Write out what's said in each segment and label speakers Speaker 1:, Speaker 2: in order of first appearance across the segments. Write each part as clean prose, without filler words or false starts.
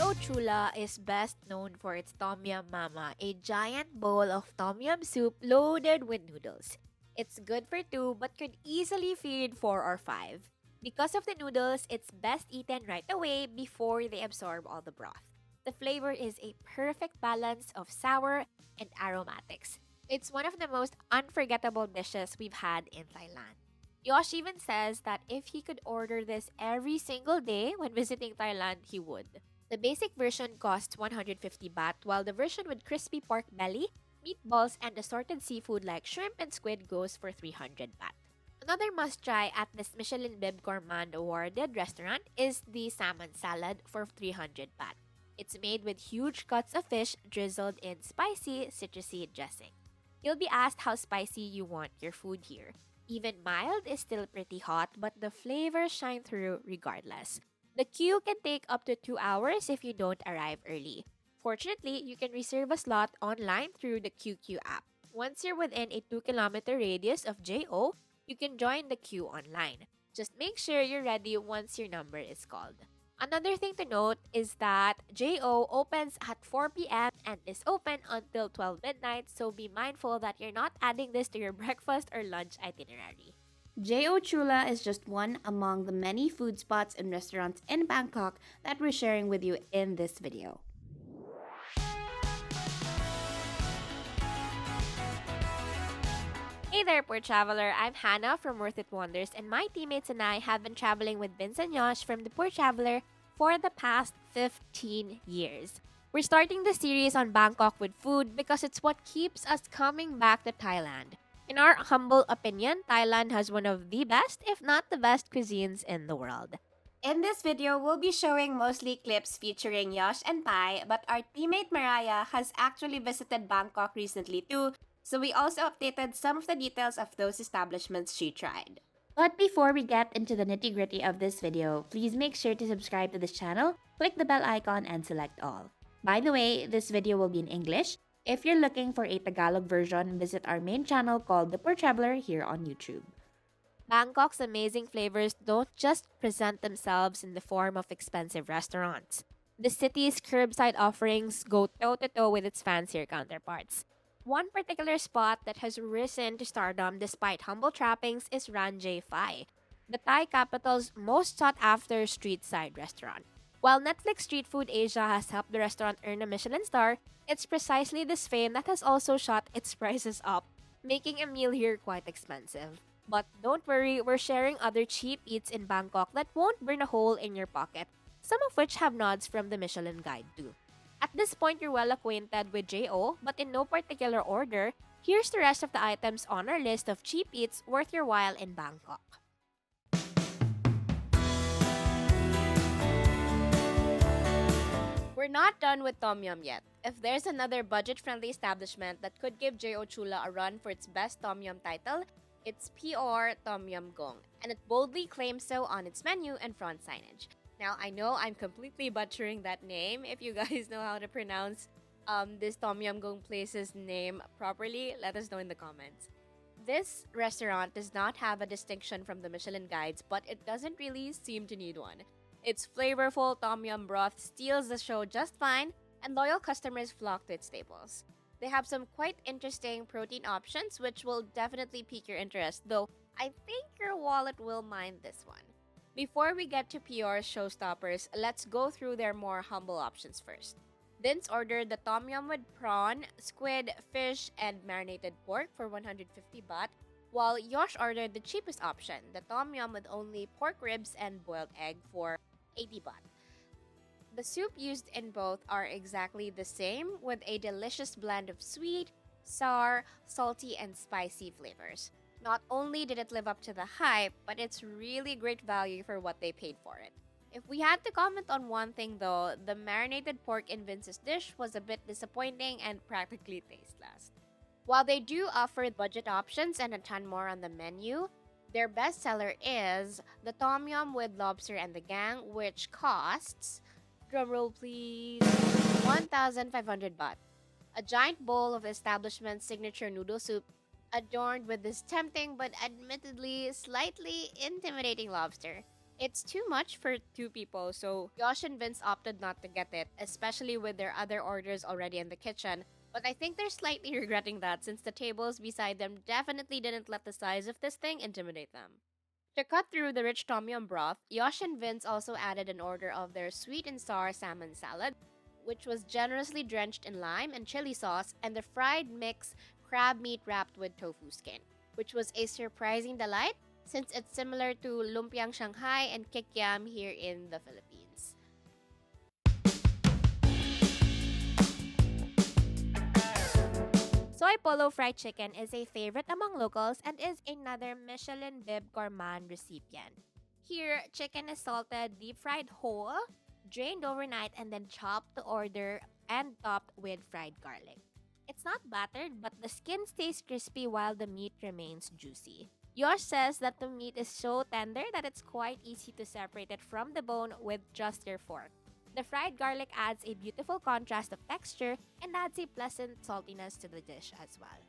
Speaker 1: O Chula is best known for its Tom Yum Mama, a giant bowl of Tom Yum soup loaded with noodles. It's good for two but could easily feed four or five. Because of the noodles, it's best eaten right away before they absorb all the broth. The flavor is a perfect balance of sour and aromatics. It's one of the most unforgettable dishes we've had in Thailand. Yosh even says that if he could order this every single day when visiting Thailand, he would. The basic version costs 150 baht, while the version with crispy pork belly, meatballs, and assorted seafood like shrimp and squid goes for 300 baht. Another must-try at this Michelin Bib Gourmand awarded restaurant is the salmon salad for 300 baht. It's made with huge cuts of fish drizzled in spicy, citrusy dressing. You'll be asked how spicy you want your food here. Even mild is still pretty hot, but the flavors shine through regardless. The queue can take up to 2 hours if you don't arrive early. Fortunately, you can reserve a slot online through the QQ app. Once you're within a 2-kilometer radius of JO, you can join the queue online. Just make sure you're ready once your number is called. Another thing to note is that JO opens at 4 p.m. and is open until 12 midnight, so be mindful that you're not adding this to your breakfast or lunch itinerary.
Speaker 2: Jeh O Chula is just one among the many food spots and restaurants in Bangkok that we're sharing with you in this video.
Speaker 1: Hey there, poor traveler. I'm Hannah from Worth It Wonders, and my teammates and I have been traveling with Vince and Yosh from The Poor Traveler for the past 15 years. We're starting the series on Bangkok with food because it's what keeps us coming back to Thailand. In our humble opinion, Thailand has one of the best, if not the best, cuisines in the world.
Speaker 2: In this video, we'll be showing mostly clips featuring Yosh and Pai, but our teammate Mariah has actually visited Bangkok recently too, so we also updated some of the details of those establishments she tried. But before we get into the nitty-gritty of this video, please make sure to subscribe to this channel, click the bell icon, and select all. By the way, this video will be in English. If you're looking for a Tagalog version, visit our main channel called The Poor Traveler here on YouTube.
Speaker 1: Bangkok's amazing flavors don't just present themselves in the form of expensive restaurants. The city's curbside offerings go toe-to-toe with its fancier counterparts. One particular spot that has risen to stardom despite humble trappings is Ranjay Phai, the Thai capital's most sought-after street-side restaurant. While Netflix Street Food Asia has helped the restaurant earn a Michelin star, it's precisely this fame that has also shot its prices up, making a meal here quite expensive. But don't worry, we're sharing other cheap eats in Bangkok that won't burn a hole in your pocket, some of which have nods from the Michelin Guide too. At this point, you're well acquainted with JO, but in no particular order, here's the rest of the items on our list of cheap eats worth your while in Bangkok. We're not done with Tom Yum yet. If there's another budget-friendly establishment that could give Jeh O Chula a run for its best Tom Yum title, it's Aor Tom Yum Goong, and it boldly claims so on its menu and front signage. Now, I know I'm completely butchering that name. If you guys know how to pronounce this Tom Yum Goong place's name properly, let us know in the comments. This restaurant does not have a distinction from the Michelin guides, but it doesn't really seem to need one. Its flavorful tom yum broth steals the show just fine, and loyal customers flock to its staples. They have some quite interesting protein options, which will definitely pique your interest, though I think your wallet will mind this one. Before we get to Aor's showstoppers, let's go through their more humble options first. Vince ordered the tom yum with prawn, squid, fish, and marinated pork for 150 baht, while Yosh ordered the cheapest option, the tom yum with only pork ribs and boiled egg for 80 baht. The soup used in both are exactly the same, with a delicious blend of sweet, sour, salty, and spicy flavors. Not only did it live up to the hype, but it's really great value for what they paid for it. If we had to comment on one thing though, the marinated pork in Vince's dish was a bit disappointing and practically tasteless. While they do offer budget options and a ton more on the menu, their bestseller is the Tom Yum with lobster and the gang, which costs, drumroll please, 1,500 baht. A giant bowl of establishment's signature noodle soup adorned with this tempting but admittedly slightly intimidating lobster. It's too much for two people, so Josh and Vince opted not to get it, especially with their other orders already in the kitchen. But I think they're slightly regretting that since the tables beside them definitely didn't let the size of this thing intimidate them. To cut through the rich tom yum broth, Yosh and Vince also added an order of their sweet and sour salmon salad, which was generously drenched in lime and chili sauce, and the fried mix crab meat wrapped with tofu skin, which was a surprising delight since it's similar to lumpiang Shanghai and kikiam here in the Philippines. Soy Polo fried chicken is a favorite among locals and is another Michelin Bib Gourmand recipient. Here, chicken is salted, deep fried whole, drained overnight, and then chopped to order and topped with fried garlic. It's not battered, but the skin stays crispy while the meat remains juicy. Yosh says that the meat is so tender that it's quite easy to separate it from the bone with just your fork. The fried garlic adds a beautiful contrast of texture and adds a pleasant saltiness to the dish as well.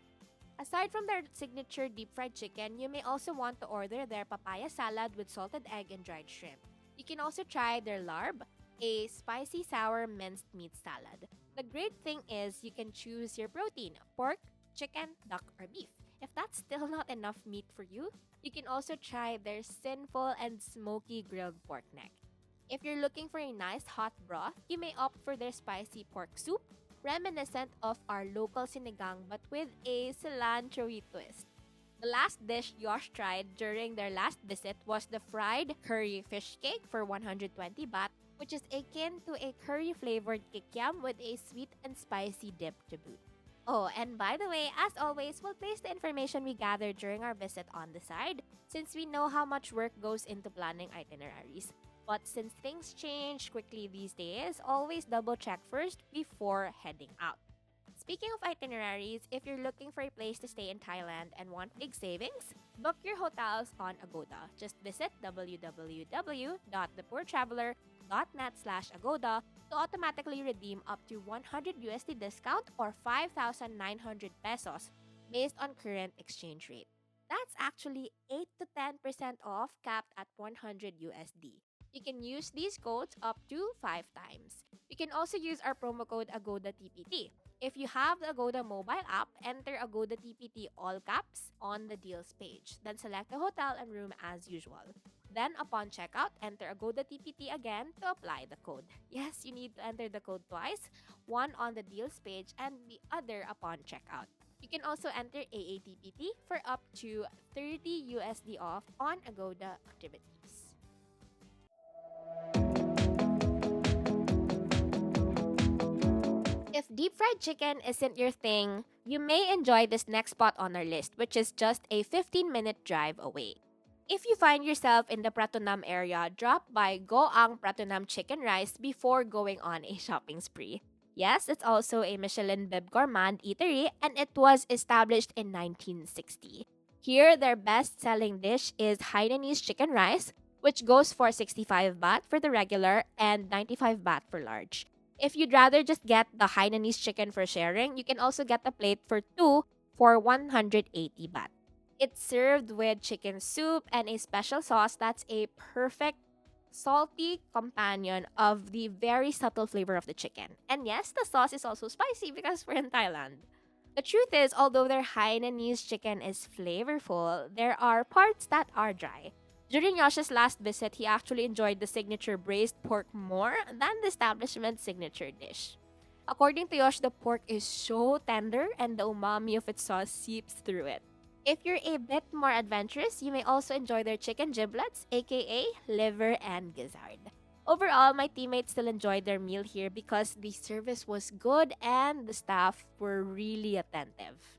Speaker 1: Aside from their signature deep fried chicken, you may also want to order their papaya salad with salted egg and dried shrimp. You can also try their larb, a spicy sour minced meat salad. The great thing is you can choose your protein, pork, chicken, duck, or beef. If that's still not enough meat for you, you can also try their sinful and smoky grilled pork neck. If you're looking for a nice hot broth, you may opt for their spicy pork soup, reminiscent of our local sinigang but with a cilantro-y twist. The last dish Yosh tried during their last visit was the fried curry fish cake for 120 baht, which is akin to a curry-flavored kikiam with a sweet and spicy dip to boot. Oh, and by the way, as always, we'll place the information we gathered during our visit on the side, since we know how much work goes into planning itineraries. But since things change quickly these days, always double check first before heading out. Speaking of itineraries, if you're looking for a place to stay in Thailand and want big savings, book your hotels on Agoda. Just visit www.thepoortraveler.net/Agoda to automatically redeem up to 100 USD discount or 5,900 pesos based on current exchange rate. That's actually 8 to 10% off capped at 100 USD. You can use these codes up to 5 times. You can also use our promo code AGODATPT. If you have the Agoda mobile app, enter AGODATPT all caps on the deals page. Then select the hotel and room as usual. Then upon checkout, enter AGODATPT again to apply the code. Yes, you need to enter the code twice, one on the deals page and the other upon checkout. You can also enter AATPT for up to 30 USD off on Agoda activities. If deep fried chicken isn't your thing, you may enjoy this next spot on our list, which is just a 15-minute drive away. If you find yourself in the Pratunam area, drop by Goang Pratunam Chicken Rice before going on a shopping spree. Yes, it's also a Michelin Bib Gourmand eatery and it was established in 1960. Here, their best-selling dish is Hainanese chicken rice, which goes for 65 baht for the regular and 95 baht for large. If you'd rather just get the Hainanese chicken for sharing, you can also get the plate for 2 for 180 baht. It's served with chicken soup and a special sauce that's a perfect salty companion of the very subtle flavor of the chicken. And yes, the sauce is also spicy because we're in Thailand. The truth is, although their Hainanese chicken is flavorful, there are parts that are dry. During Yosh's last visit, he actually enjoyed the signature braised pork more than the establishment's signature dish. According to Yosh, the pork is so tender and the umami of its sauce seeps through it. If you're a bit more adventurous, you may also enjoy their chicken giblets, aka liver and gizzard. Overall, my teammates still enjoyed their meal here because the service was good and the staff were really attentive.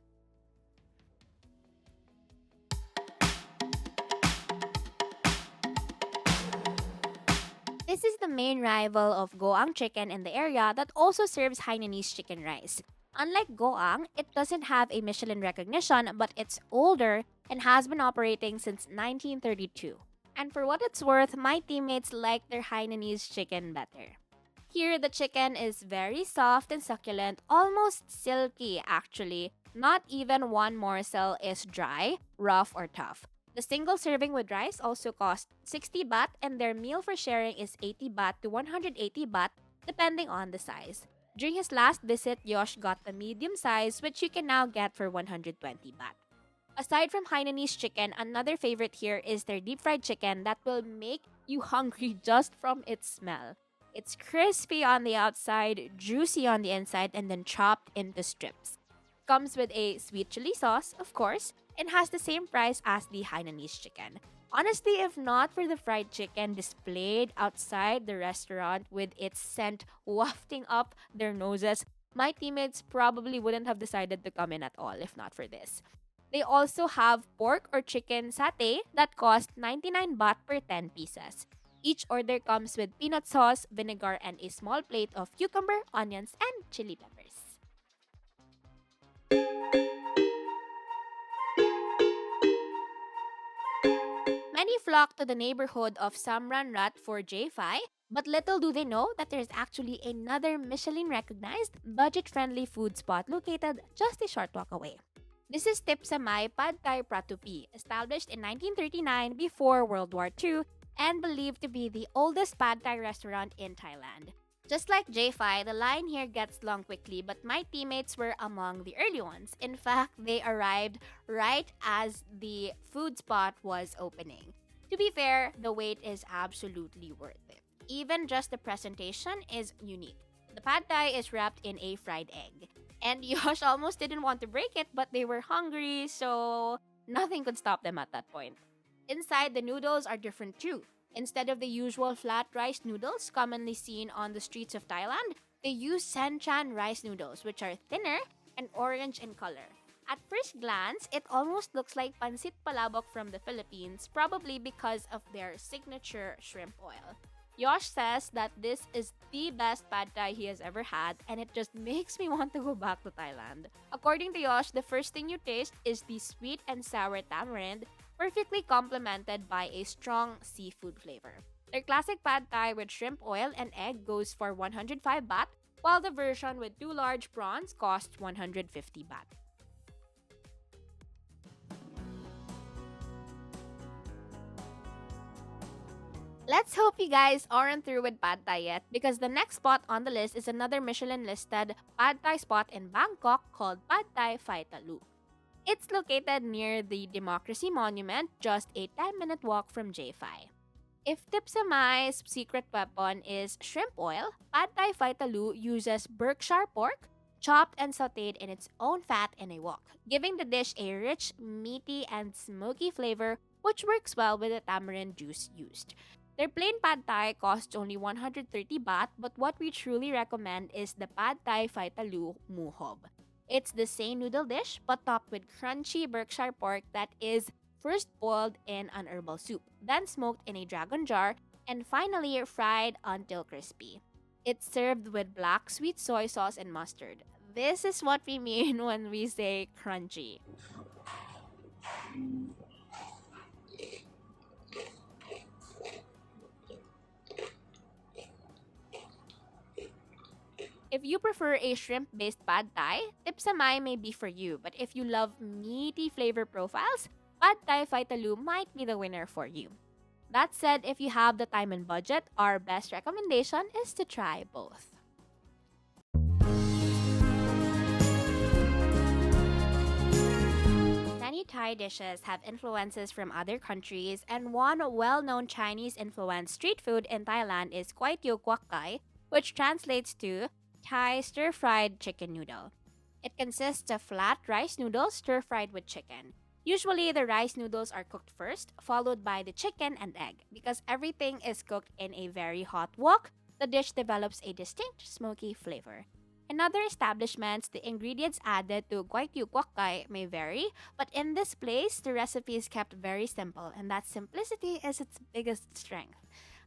Speaker 1: This is the main rival of Goang Chicken in the area that also serves Hainanese chicken rice. Unlike Goang, it doesn't have a Michelin recognition, but it's older and has been operating since 1932. And for what it's worth, my teammates like their Hainanese chicken better. Here, the chicken is very soft and succulent, almost silky actually. Not even one morsel is dry, rough, or tough. The single serving with rice also costs 60 baht, and their meal for sharing is 80 baht to 180 baht depending on the size. During his last visit, Yosh got the medium size, which you can now get for 120 baht. Aside from Hainanese chicken, another favorite here is their deep fried chicken that will make you hungry just from its smell. It's crispy on the outside, juicy on the inside, and then chopped into strips. Comes with a sweet chili sauce, of course, and has the same price as the Hainanese chicken. Honestly, if not for the fried chicken displayed outside the restaurant with its scent wafting up their noses, my teammates probably wouldn't have decided to come in at all if not for this. They also have pork or chicken satay that cost 99 baht per 10 pieces. Each order comes with peanut sauce, vinegar, and a small plate of cucumber, onions, and chili peppers. Many flock to the neighborhood of Samran Rat for Jeh Fai, but little do they know that there's actually another Michelin-recognized, budget-friendly food spot located just a short walk away. This is Thipsamai Pad Thai Pratupi, established in 1939 before World War II and believed to be the oldest pad thai restaurant in Thailand. Just like Jeh Fai, the line here gets long quickly, but my teammates were among the early ones. In fact, they arrived right as the food spot was opening. To be fair, the wait is absolutely worth it. Even just the presentation is unique. The pad thai is wrapped in a fried egg. And Yosh almost didn't want to break it, but they were hungry, so nothing could stop them at that point. Inside, the noodles are different too. Instead of the usual flat rice noodles commonly seen on the streets of Thailand, they use Sanchan rice noodles, which are thinner and orange in color. At first glance, it almost looks like pancit palabok from the Philippines, probably because of their signature shrimp oil. Yosh says that this is the best pad thai he has ever had, and it just makes me want to go back to Thailand. According to Yosh, the first thing you taste is the sweet and sour tamarind, perfectly complemented by a strong seafood flavor. Their classic pad thai with shrimp oil and egg goes for 105 baht, while the version with 2 large prawns costs 150 baht. Let's hope you guys aren't through with pad thai yet, because the next spot on the list is another Michelin-listed pad thai spot in Bangkok called Thai Fai Ta Lu. It's located near the Democracy Monument, just a 10-minute walk from Jeh Fai. If Thipsamai's secret weapon is shrimp oil, Thai Fai Ta Lu uses Berkshire pork, chopped and sautéed in its own fat in a wok, giving the dish a rich, meaty, and smoky flavor which works well with the tamarind juice used. Their plain pad thai costs only 130 baht, but what we truly recommend is the Thai Fai Ta Lu Moo Hob. It's the same noodle dish, but topped with crunchy Berkshire pork that is first boiled in an herbal soup, then smoked in a dragon jar, and finally fried until crispy. It's served with black sweet soy sauce and mustard. This is what we mean when we say crunchy. If you prefer a shrimp-based pad thai, Thipsamai may be for you. But if you love meaty flavor profiles, Thai Fai Ta Lu might be the winner for you. That said, if you have the time and budget, our best recommendation is to try both. Many Thai dishes have influences from other countries, and one well-known Chinese-influenced street food in Thailand is Guay Tiew Kua Gai, which translates to Thai stir-fried chicken noodle. It consists of flat rice noodles stir-fried with chicken. Usually, the rice noodles are cooked first, followed by the chicken and egg. Because everything is cooked in a very hot wok, the dish develops a distinct smoky flavor. In other establishments, the ingredients added to Guay Tiew Kua Gai may vary, but in this place, the recipe is kept very simple, and that simplicity is its biggest strength.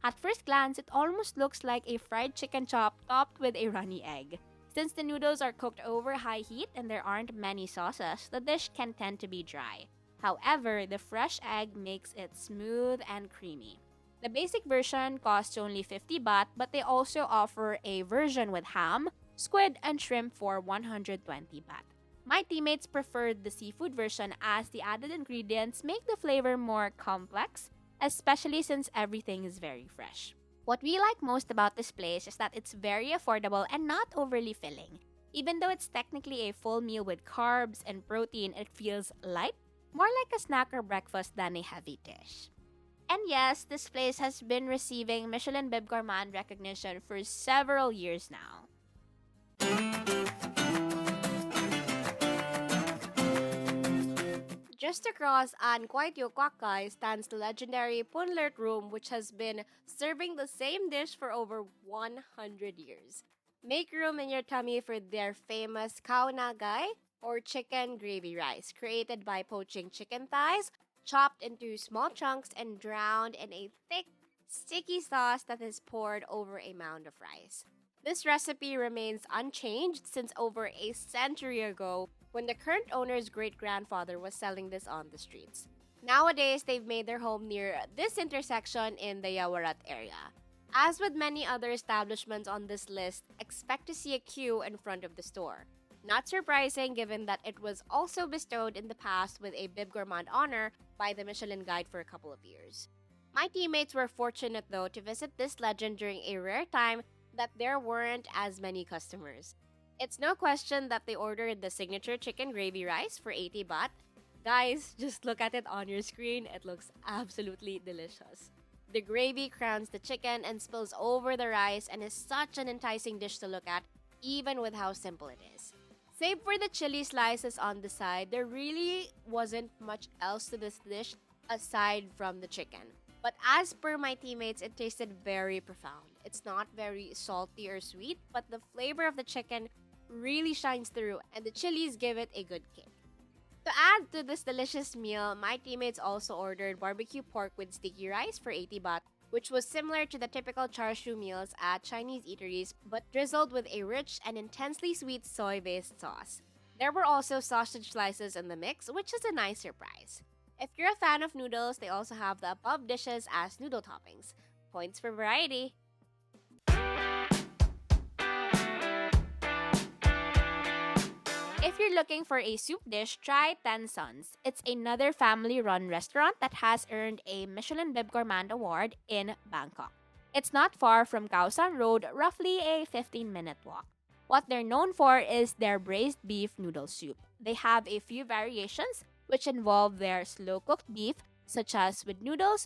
Speaker 1: At first glance, it almost looks like a fried chicken chop topped with a runny egg. Since the noodles are cooked over high heat and there aren't many sauces, the dish can tend to be dry. However, the fresh egg makes it smooth and creamy. The basic version costs only 50 baht, but they also offer a version with ham, squid, and shrimp for 120 baht.
Speaker 3: My teammates preferred the seafood version as the added ingredients make the flavor more complex, especially since everything is very fresh. What we like most about this place is that it's very affordable and not overly filling. Even though it's technically a full meal with carbs and protein, it feels light, more like a snack or breakfast than a heavy dish. And yes, this place has been receiving Michelin Bib Gourmand recognition for several years now.
Speaker 1: Just across on Guay Tiew Kua Gai stands the legendary Poon Lert room, which has been serving the same dish for over 100 years. Make room in your tummy for their famous Kua Gai, or chicken gravy rice, created by poaching chicken thighs, chopped into small chunks and drowned in a thick, sticky sauce that is poured over a mound of rice. This recipe remains unchanged since over a century ago, when the current owner's great-grandfather was selling this on the streets. Nowadays, they've made their home near this intersection in the Yawarat area. As with many other establishments on this list, expect to see a queue in front of the store. Not surprising given that it was also bestowed in the past with a Bib Gourmand honor by the Michelin Guide for a couple of years. My teammates were fortunate though to visit this legend during a rare time that there weren't as many customers. It's no question that they ordered the signature chicken gravy rice for 80 baht. Guys, just look at it on your screen. It looks absolutely delicious. The gravy crowns the chicken and spills over the rice and is such an enticing dish to look at, even with how simple it is. Save for the chili slices on the side, there really wasn't much else to this dish aside from the chicken. But as per my teammates, it tasted very profound. It's not very salty or sweet, but the flavor of the chicken really shines through and the chilies give it a good kick. To add to this delicious meal, my teammates also ordered barbecue pork with sticky rice for 80 baht, which was similar to the typical char siu meals at Chinese eateries but drizzled with a rich and intensely sweet soy-based sauce. There were also sausage slices in the mix, which is a nice surprise. If you're a fan of noodles, they also have the above dishes as noodle toppings. Points for variety.
Speaker 3: If you're looking for a soup dish, try Ten Sons. It's another family-run restaurant that has earned a Michelin Bib Gourmand award in Bangkok. It's not far from Khao San Road, roughly a 15-minute walk. What they're known for is their braised beef noodle soup. They have a few variations, which involve their slow-cooked beef, such as with noodle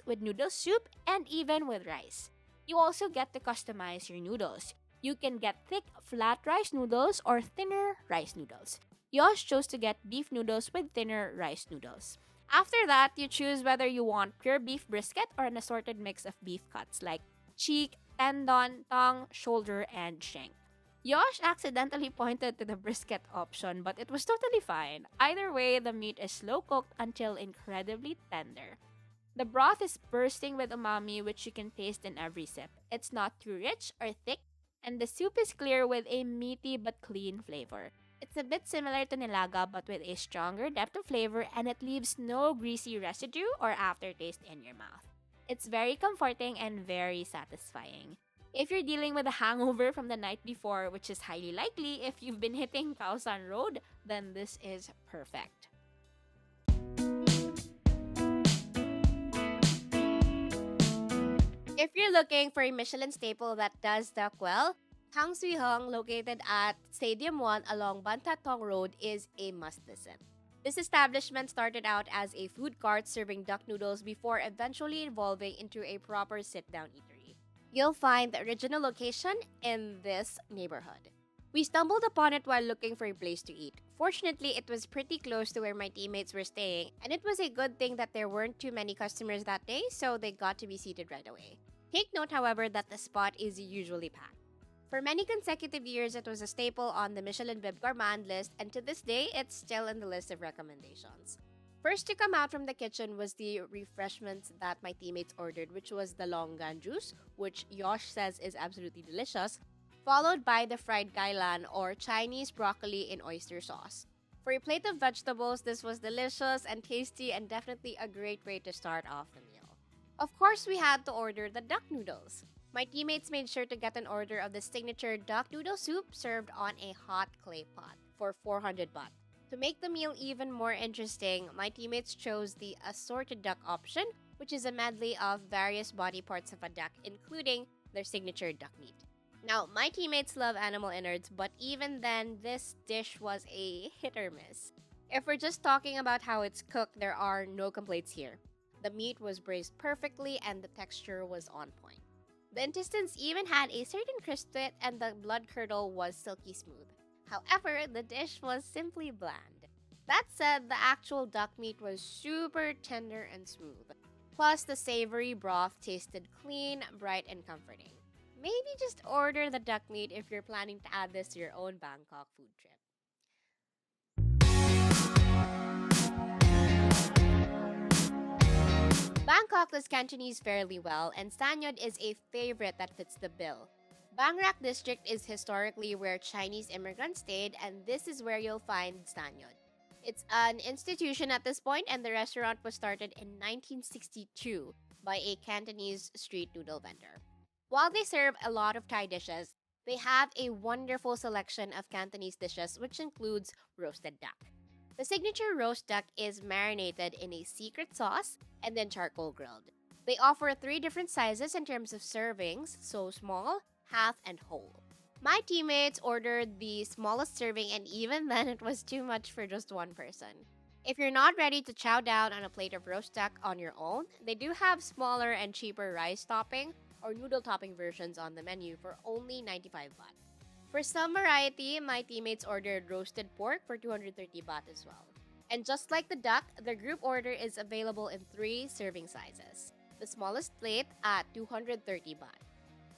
Speaker 3: soup, and even with rice. You also get to customize your noodles. You can get thick, flat rice noodles or thinner rice noodles. Yosh chose to get beef noodles with thinner rice noodles. After that, you choose whether you want pure beef brisket or an assorted mix of beef cuts like cheek, tendon, tongue, shoulder, and shank. Yosh accidentally pointed to the brisket option, but it was totally fine. Either way, the meat is slow cooked until incredibly tender. The broth is bursting with umami, which you can taste in every sip. It's not too rich or thick, and the soup is clear with a meaty but clean flavor. It's a bit similar to nilaga but with a stronger depth of flavor, and it leaves no greasy residue or aftertaste in your mouth. It's very comforting and very satisfying. If you're dealing with a hangover from the night before, which is highly likely if you've been hitting Khao San Road, then this is perfect.
Speaker 1: If you're looking for a Michelin staple that does duck well, Tang Sui Heng, located at Stadium 1 along Ban Tat Thong Road, is a must-visit. This establishment started out as a food cart serving duck noodles before eventually evolving into a proper sit-down eatery. You'll find the original location in this neighborhood. We stumbled upon it while looking for a place to eat. Fortunately, it was pretty close to where my teammates were staying, and it was a good thing that there weren't too many customers that day, so they got to be seated right away. Take note, however, that the spot is usually packed. For many consecutive years, it was a staple on the Michelin Bib Gourmand list, and to this day, it's still in the list of recommendations. First to come out from the kitchen was the refreshments that my teammates ordered, which was the longan juice, which Yosh says is absolutely delicious, followed by the fried kailan or Chinese broccoli in oyster sauce. For a plate of vegetables, this was delicious and tasty and definitely a great way to start off the meal. Of course, we had to order the duck noodles. My teammates made sure to get an order of the signature duck noodle soup served on a hot clay pot for 400 baht. To make the meal even more interesting, my teammates chose the assorted duck option, which is a medley of various body parts of a duck, including their signature duck meat. Now, my teammates love animal innards, but even then, this dish was a hit or miss. If we're just talking about how it's cooked, there are no complaints here. The meat was braised perfectly and the texture was on point. The intestines even had a certain crisp to it and the blood curdle was silky smooth. However, the dish was simply bland. That said, the actual duck meat was super tender and smooth. Plus, the savory broth tasted clean, bright, and comforting. Maybe just order the duck meat if you're planning to add this to your own Bangkok food trip. Bangkok does Cantonese fairly well, and Sanyod is a favorite that fits the bill. Bang Rak district is historically where Chinese immigrants stayed, and this is where you'll find Sanyod. It's an institution at this point, and the restaurant was started in 1962 by a Cantonese street noodle vendor. While they serve a lot of Thai dishes, they have a wonderful selection of Cantonese dishes, which includes roasted duck. The signature roast duck is marinated in a secret sauce and then charcoal grilled. They offer 3 different sizes in terms of servings, so small, half, and whole. My teammates ordered the smallest serving, and even then it was too much for just one person. If you're not ready to chow down on a plate of roast duck on your own, they do have smaller and cheaper rice topping or noodle topping versions on the menu for only 95 baht. For some variety, my teammates ordered roasted pork for 230 baht as well. And just like the duck, the group order is available in 3 serving sizes. The smallest plate at 230 baht.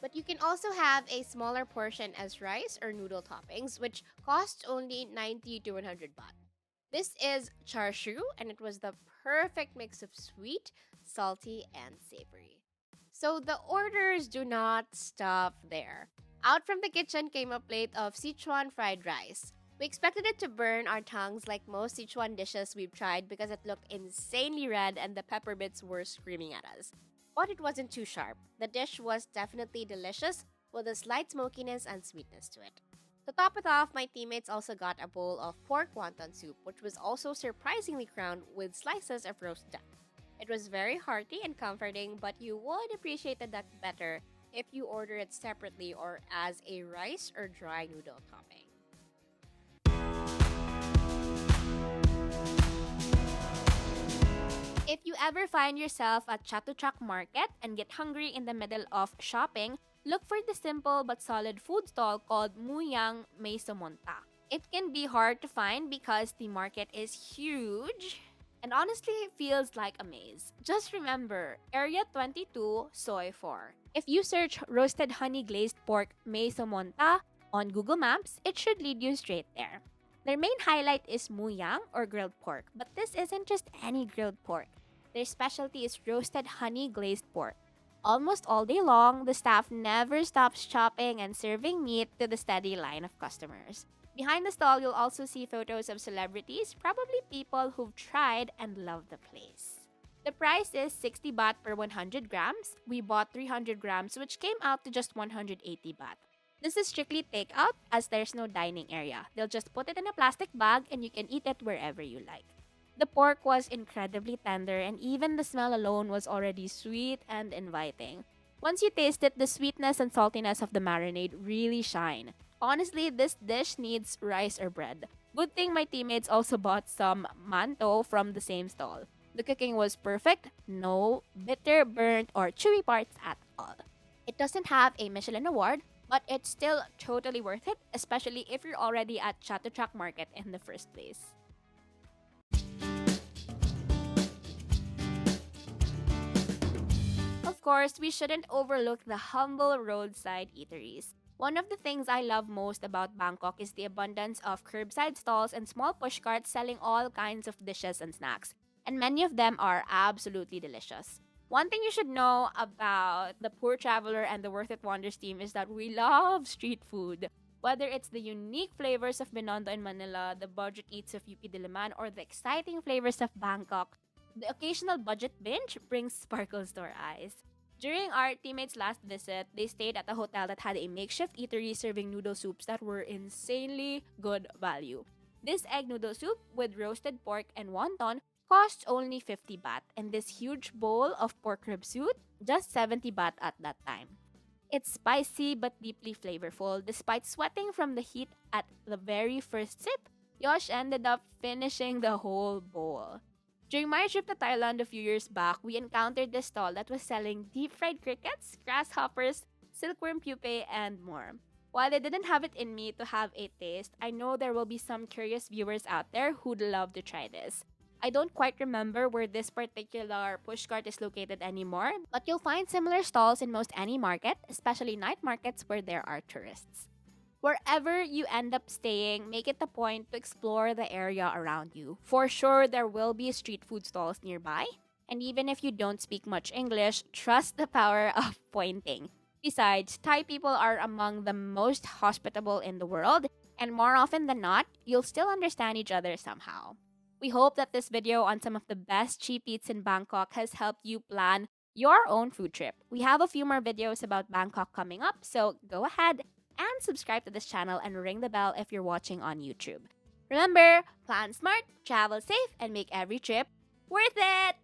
Speaker 1: But you can also have a smaller portion as rice or noodle toppings, which costs only 90 to 100 baht. This is char siu, and it was the perfect mix of sweet, salty, and savory. So the orders do not stop there. Out from the kitchen came a plate of Sichuan fried rice. We expected it to burn our tongues like most Sichuan dishes we've tried because it looked insanely red and the pepper bits were screaming at us. But it wasn't too sharp. The dish was definitely delicious with a slight smokiness and sweetness to it. To top it off, my teammates also got a bowl of pork wonton soup, which was also surprisingly crowned with slices of roast duck. It was very hearty and comforting, but you would appreciate the duck better if you order it separately or as a rice or dry noodle topping.
Speaker 3: If you ever find yourself at Chatuchak Market and get hungry in the middle of shopping, look for the simple but solid food stall called Moo Yang Mae Sumontha. It can be hard to find because the market is huge and honestly feels like a maze. Just remember, Area 22, Soy 4. If you search roasted honey glazed pork Mae Sumontha on Google Maps, it should lead you straight there. Their main highlight is Moo Yang or grilled pork, but this isn't just any grilled pork. Their specialty is roasted honey glazed pork. Almost all day long, the staff never stops chopping and serving meat to the steady line of customers. Behind the stall, you'll also see photos of celebrities, probably people who've tried and love the place. The price is 60 baht per 100 grams. We bought 300 grams, which came out to just 180 baht. This is strictly takeout as there's no dining area. They'll just put it in a plastic bag and you can eat it wherever you like. The pork was incredibly tender and even the smell alone was already sweet and inviting. Once you taste it, the sweetness and saltiness of the marinade really shine. Honestly, this dish needs rice or bread. Good thing my teammates also bought some manto from the same stall. The cooking was perfect, no bitter, burnt, or chewy parts at all. It doesn't have a Michelin award, but it's still totally worth it, especially if you're already at Chatuchak Market in the first place. Of course, we shouldn't overlook the humble roadside eateries. One of the things I love most about Bangkok is the abundance of curbside stalls and small pushcarts selling all kinds of dishes and snacks, and many of them are absolutely delicious. One thing you should know about the Poor Traveler and the Worth It Wonders team is that we love street food. Whether it's the unique flavors of Binondo in Manila, the budget eats of UP Diliman, or the exciting flavors of Bangkok, the occasional budget binge brings sparkles to our eyes. During our teammates' last visit, they stayed at a hotel that had a makeshift eatery serving noodle soups that were insanely good value. This egg noodle soup with roasted pork and wonton costs only 50 baht, and this huge bowl of pork rib soup, just 70 baht at that time. It's spicy but deeply flavorful. Despite sweating from the heat at the very first sip, Yosh ended up finishing the whole bowl. During my trip to Thailand a few years back, we encountered this stall that was selling deep-fried crickets, grasshoppers, silkworm pupae, and more. While I didn't have it in me to have a taste, I know there will be some curious viewers out there who'd love to try this. I don't quite remember where this particular pushcart is located anymore, but you'll find similar stalls in most any market, especially night markets where there are tourists. Wherever you end up staying, make it a point to explore the area around you. For sure, there will be street food stalls nearby, and even if you don't speak much English, trust the power of pointing. Besides, Thai people are among the most hospitable in the world, and more often than not, you'll still understand each other somehow. We hope that this video on some of the best cheap eats in Bangkok has helped you plan your own food trip. We have a few more videos about Bangkok coming up, so go ahead and subscribe to this channel and ring the bell if you're watching on YouTube. Remember, plan smart, travel safe, and make every trip worth it!